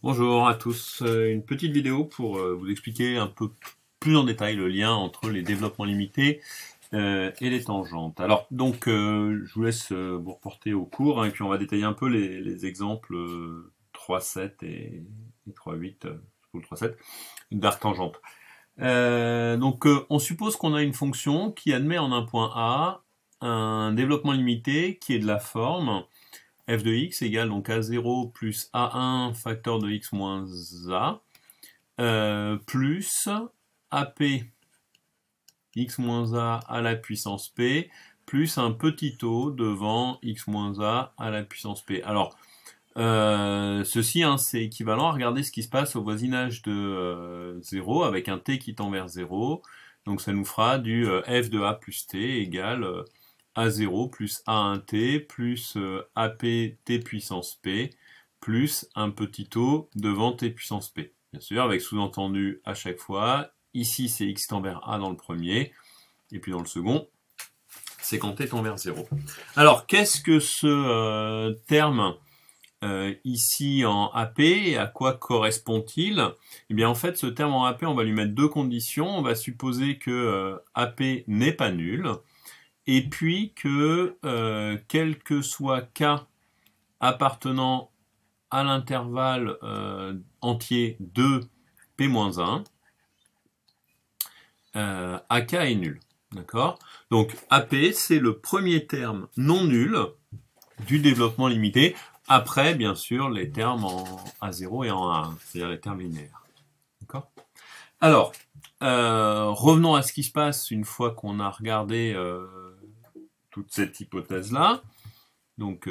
Bonjour à tous, une petite vidéo pour vous expliquer un peu plus en détail le lien entre les développements limités et les tangentes. Alors donc je vous laisse vous reporter au cours, hein, et puis on va détailler un peu les exemples 3,7 et 3,8, ou 3,7 d'arc-tangente. On suppose qu'on a une fonction qui admet en un point A un développement limité qui est de la forme f de x égale donc a0 plus a1 facteur de x moins a plus ap x moins a à la puissance p plus un petit o devant x moins a à la puissance p. Alors, ceci, hein, c'est équivalent à regarder ce qui se passe au voisinage de 0 avec un t qui tend vers 0. Donc ça nous fera du f de a plus t égale a0 plus a1t plus ap t puissance p plus un petit o devant t puissance p. Bien sûr, avec sous-entendu à chaque fois. Ici, c'est x tend vers a dans le premier, et puis dans le second, c'est quand t tend vers 0. Alors, qu'est-ce que ce terme ici en AP, et à quoi correspond-il? Eh bien en fait ce terme en AP, on va lui mettre deux conditions. On va supposer que AP n'est pas nul, et puis que quel que soit K appartenant à l'intervalle entier de P-1, AK est nul. D'accord? Donc AP, c'est le premier terme non nul du développement limité, après, bien sûr, les termes en A0 et en A1, c'est-à-dire les termes linéaires. D'accord? Alors, revenons à ce qui se passe une fois qu'on a regardé toute cette hypothèse-là. Donc,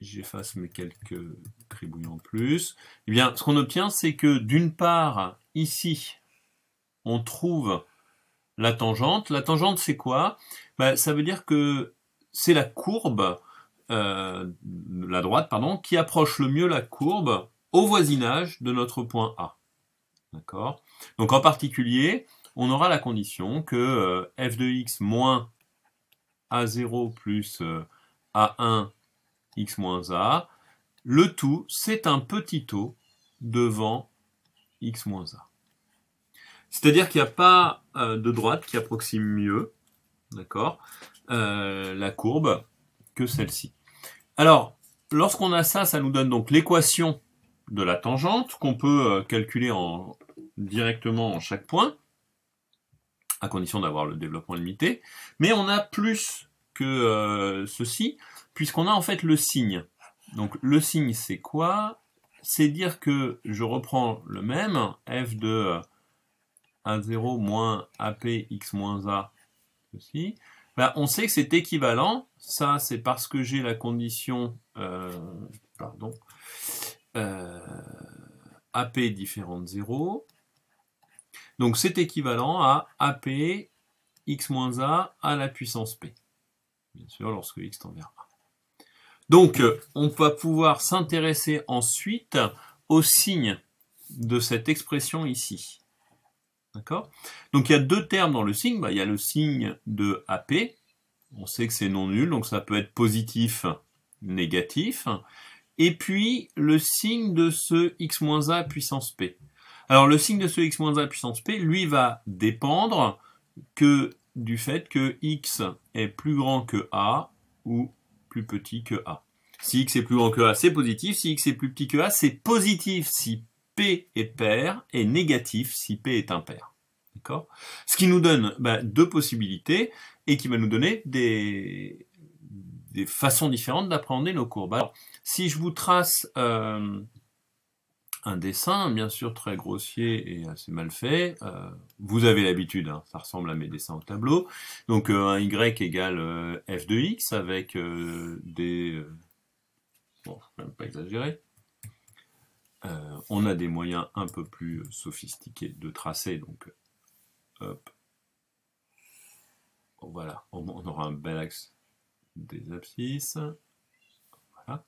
j'efface mes quelques cribouilles en plus. Eh bien, ce qu'on obtient, c'est que d'une part, ici, on trouve la tangente. La tangente, c'est quoi? Ça veut dire que c'est la courbe la droite, pardon, qui approche le mieux la courbe au voisinage de notre point A. D'accord? Donc en particulier, on aura la condition que f de x moins a0 plus a1 x moins a, le tout, c'est un petit o devant x moins a. C'est-à-dire qu'il n'y a pas de droite qui approxime mieux, d'accord, la courbe que celle-ci. Alors, lorsqu'on a ça, ça nous donne donc l'équation de la tangente qu'on peut calculer directement en chaque point, à condition d'avoir le développement limité. Mais on a plus que ceci, puisqu'on a en fait le signe. Donc le signe, c'est quoi? C'est dire que je reprends le même, f de a0 moins ap x moins a, ceci. On sait que c'est équivalent. Ça, c'est parce que j'ai la condition AP différent de 0. Donc c'est équivalent à AP x moins a à la puissance p. Bien sûr, lorsque x tend vers a. Donc on va pouvoir s'intéresser ensuite au signe de cette expression ici. D'accord? Donc il y a deux termes dans le signe. Il y a le signe de AP. On sait que c'est non nul, donc ça peut être positif, négatif. Et puis le signe de ce x-a puissance p. Alors le signe de ce x-a puissance p, lui, va dépendre que du fait que x est plus grand que a ou plus petit que a. Si x est plus grand que a, c'est positif. Si x est plus petit que a, c'est positif si p est pair et négatif si p est impair. D'accord? Ce qui nous donne deux possibilités et qui va nous donner des façons différentes d'appréhender nos courbes. Alors, si je vous trace un dessin, bien sûr très grossier et assez mal fait, vous avez l'habitude, hein, ça ressemble à mes dessins au tableau. Donc un y égale f de x avec des... bon, faut même pas exagérer. On a des moyens un peu plus sophistiqués de tracer, donc hop. Voilà, on aura un bel axe des abscisses. Voilà.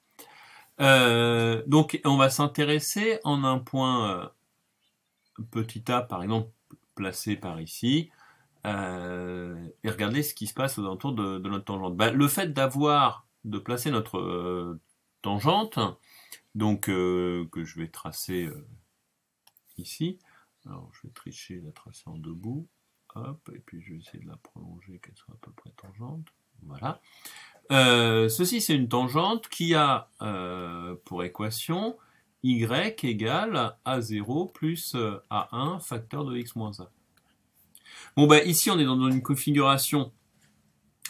Donc on va s'intéresser en un point petit a, par exemple, placé par ici, et regarder ce qui se passe aux alentours de notre tangente. Le fait de placer notre tangente donc que je vais tracer ici. Alors je vais tricher, la tracer en deux bouts, hop, et puis je vais essayer de la prolonger, qu'elle soit à peu près tangente. Voilà. Ceci c'est une tangente qui a pour équation y égale a0 plus a1 facteur de x moins a. Bon ben ici on est dans une configuration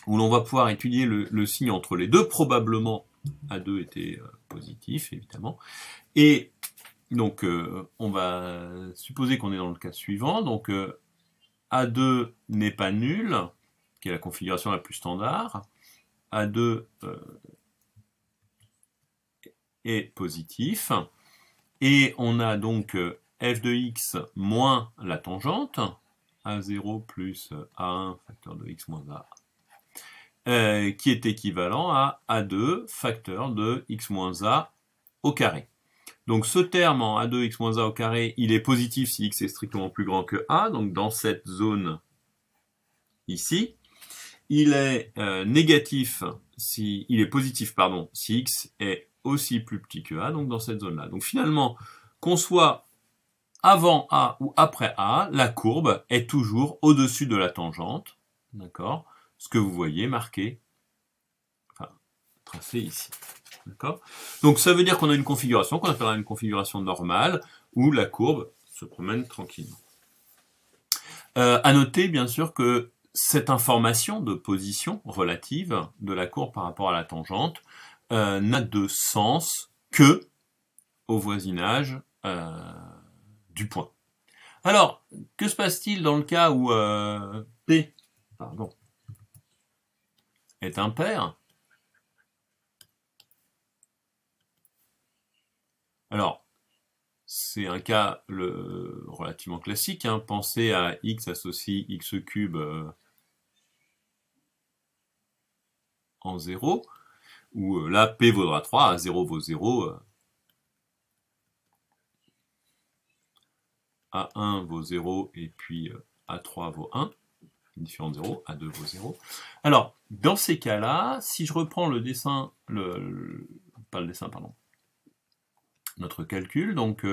où l'on va pouvoir étudier le signe entre les deux, probablement A2 était positif évidemment, et donc on va supposer qu'on est dans le cas suivant, donc A2 n'est pas nul, qui est la configuration la plus standard, A2 est positif, et on a donc f de x moins la tangente, A0 plus A1 facteur de x moins A, qui est équivalent à A2 facteur de x moins A au carré. Donc ce terme en A2 x moins A au carré, il est positif si x est strictement plus grand que A, donc dans cette zone ici. Il est négatif si il est positif pardon si x est aussi plus petit que A, donc dans cette zone-là. Donc finalement, qu'on soit avant A ou après A, la courbe est toujours au-dessus de la tangente, d'accord? Ce que vous voyez marqué, enfin tracé ici, d'accord? Donc ça veut dire qu'on a une configuration qu'on appellera une configuration normale où la courbe se promène tranquillement. À noter bien sûr que cette information de position relative de la courbe par rapport à la tangente n'a de sens que au voisinage du point. Alors, que se passe-t-il dans le cas où P est impair? Alors, c'est un cas relativement classique. Hein. Pensez à x associe x cube en 0, où là, P vaudra 3, A0 vaut 0, A1 vaut 0, et puis A3 vaut 1, différent de 0, A2 vaut 0. Alors, dans ces cas-là, si je reprends le dessin, pas le dessin, pardon, notre calcul, donc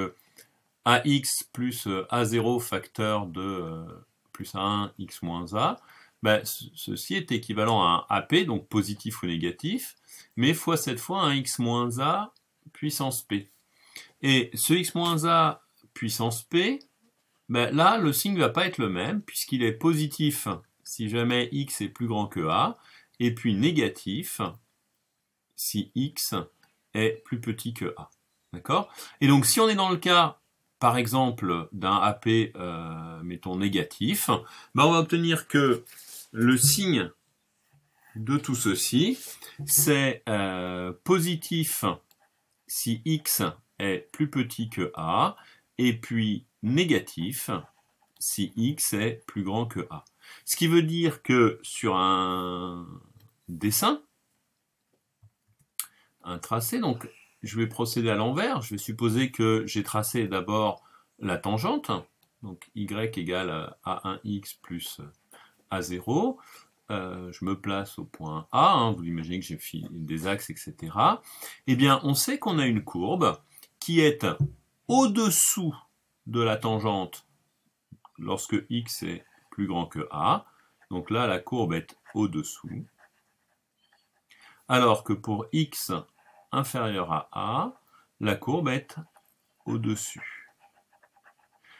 AX plus A0 facteur de plus A1 x moins A, ben, ceci est équivalent à un AP, donc positif ou négatif, mais fois cette fois un x moins A puissance P. Et ce x moins A puissance P, ben là, le signe ne va pas être le même, puisqu'il est positif si jamais x est plus grand que A, et puis négatif si x est plus petit que A. D'accord? Et donc, si on est dans le cas, par exemple, d'un AP, mettons, négatif, ben on va obtenir que le signe de tout ceci, c'est positif si x est plus petit que A, et puis négatif si x est plus grand que A. Ce qui veut dire que sur un dessin, un tracé, donc je vais procéder à l'envers, je vais supposer que j'ai tracé d'abord la tangente, donc y égale à A1x plus A0, je me place au point A, hein, vous imaginez que j'ai des axes, etc. Eh bien, on sait qu'on a une courbe qui est au-dessous de la tangente lorsque x est plus grand que A. Donc là, la courbe est au-dessous. Alors que pour x inférieur à A, la courbe est au-dessus.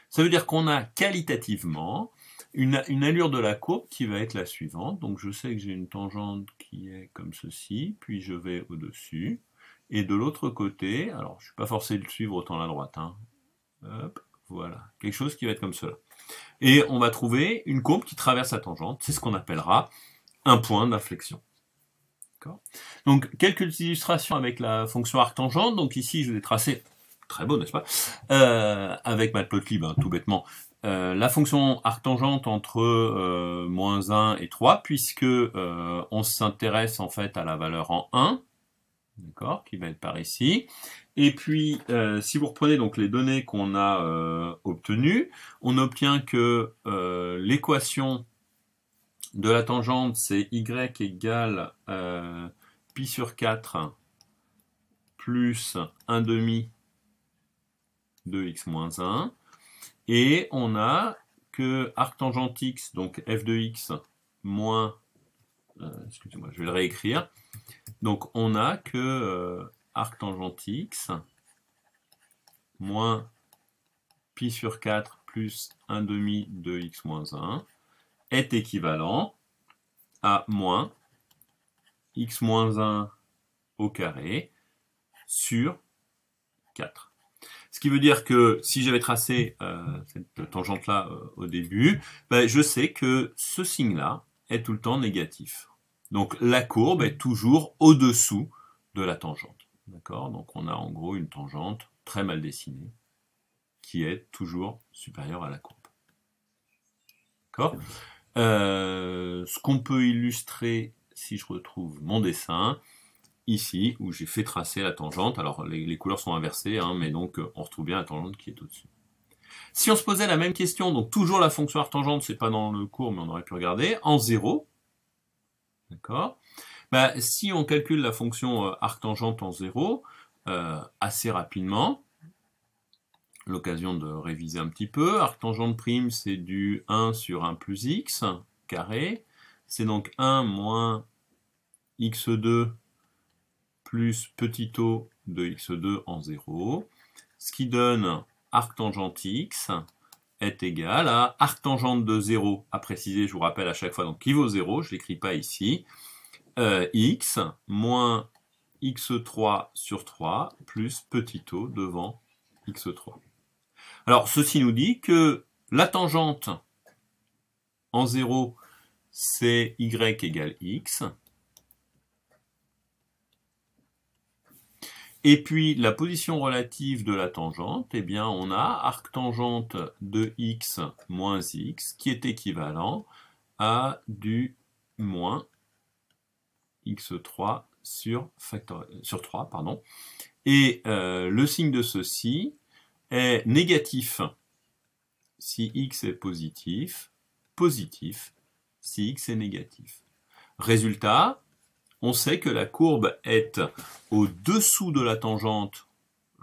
Ça veut dire qu'on a qualitativement une allure de la courbe qui va être la suivante. Donc je sais que j'ai une tangente qui est comme ceci, puis je vais au-dessus. Et de l'autre côté, alors je ne suis pas forcé de suivre autant la droite, hein. Hop, voilà, quelque chose qui va être comme cela. Et on va trouver une courbe qui traverse la tangente, c'est ce qu'on appellera un point d'inflexion. Donc quelques illustrations avec la fonction arctangente. Donc ici je vais tracer, très beau n'est-ce pas, avec Matplotlib, hein, tout bêtement, la fonction arctangente entre moins 1 et 3, puisque on s'intéresse en fait à la valeur en 1, d'accord, qui va être par ici. Et puis, si vous reprenez donc les données qu'on a obtenues, on obtient que l'équation de la tangente, c'est y égale pi sur 4 plus 1 demi de x moins 1. Et on a que arctangente x, donc f de x, moins... excusez-moi, je vais le réécrire. Donc on a que arctangente x moins pi sur 4 plus 1 demi de x moins 1 est équivalent à moins x moins 1 au carré sur 4. Ce qui veut dire que si j'avais tracé cette tangente-là au début, ben, je sais que ce signe-là est tout le temps négatif. Donc la courbe est toujours au-dessous de la tangente. D'accord? Donc on a en gros une tangente très mal dessinée qui est toujours supérieure à la courbe. D'accord? Ce qu'on peut illustrer, si je retrouve mon dessin, ici, où j'ai fait tracer la tangente. Alors, les couleurs sont inversées, hein, mais donc, on retrouve bien la tangente qui est au-dessus. Si on se posait la même question, donc toujours la fonction arctangente, c'est pas dans le cours, mais on aurait pu regarder, en 0, d'accord, bah, si on calcule la fonction arctangente en 0, assez rapidement, l'occasion de réviser un petit peu, arctangente prime, c'est du 1 sur 1 plus x, carré, c'est donc 1 moins x2 plus petit o de x2 en 0, ce qui donne arctangente x est égal à arctangente de 0, à préciser, je vous rappelle à chaque fois, donc qui vaut 0, je ne l'écris pas ici, x moins x3 sur 3 plus petit o devant x3. Alors, ceci nous dit que la tangente en 0, c'est y égale x, et puis, la position relative de la tangente, eh bien, on a arctangente de x moins x, qui est équivalent à du moins x3 sur 3. Pardon. Et le signe de ceci est négatif si x est positif si x est négatif. Résultat, on sait que la courbe est au-dessous de la tangente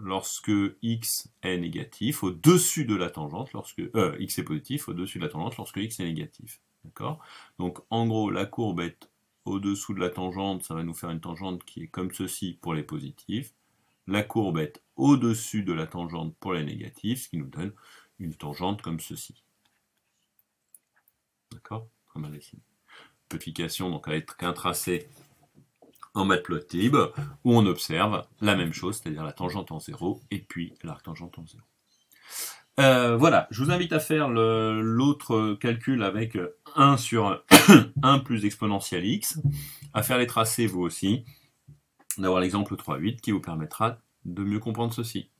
lorsque x est négatif, au-dessus de la tangente lorsque x est positif, au-dessus de la tangente lorsque x est négatif. D'accord? Donc en gros, la courbe est au-dessous de la tangente, ça va nous faire une tangente qui est comme ceci pour les positifs. La courbe est au-dessus de la tangente pour les négatifs, ce qui nous donne une tangente comme ceci. D'accord? Comme dessiné. Application donc avec un tracé en Matplotlib, où on observe la même chose, c'est-à-dire la tangente en 0, et puis l'arctangente en 0. Voilà, je vous invite à faire l'autre calcul avec 1 sur 1 plus exponentielle x, à faire les tracés vous aussi, d'avoir l'exemple 3,8 qui vous permettra de mieux comprendre ceci.